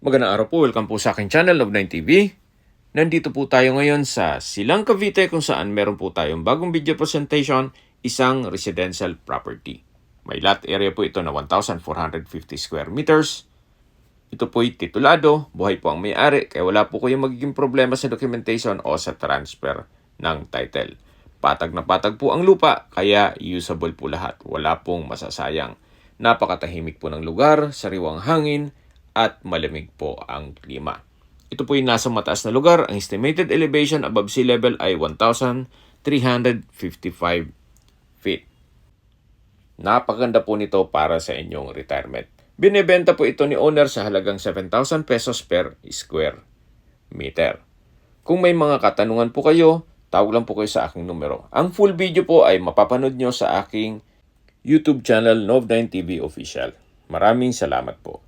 Magandang araw po, welcome po sa aking channel, Love9 TV. Nandito po tayo ngayon sa Silang Cavite kung saan meron po tayong bagong video presentation, isang residential property. May lot area po ito na 1,450 square meters. Ito po'y titulado, buhay po ang may-ari, kaya wala po kayong magiging problema sa documentation o sa transfer ng title. Patag na patag po ang lupa, kaya usable po lahat. Wala pong masasayang. Napakatahimik po ng lugar, sariwang hangin, at malamig po ang klima. Ito po yung nasa mataas na lugar. Ang estimated elevation above sea level ay 1,355 feet. Napakaganda po nito para sa inyong retirement. Binebenta po ito ni owner sa halagang 7,000 pesos per square meter. Kung may mga katanungan po kayo, tawag lang po kayo sa aking numero. Ang full video po ay mapapanood nyo sa aking YouTube channel, Love9 TV Official. Maraming salamat po.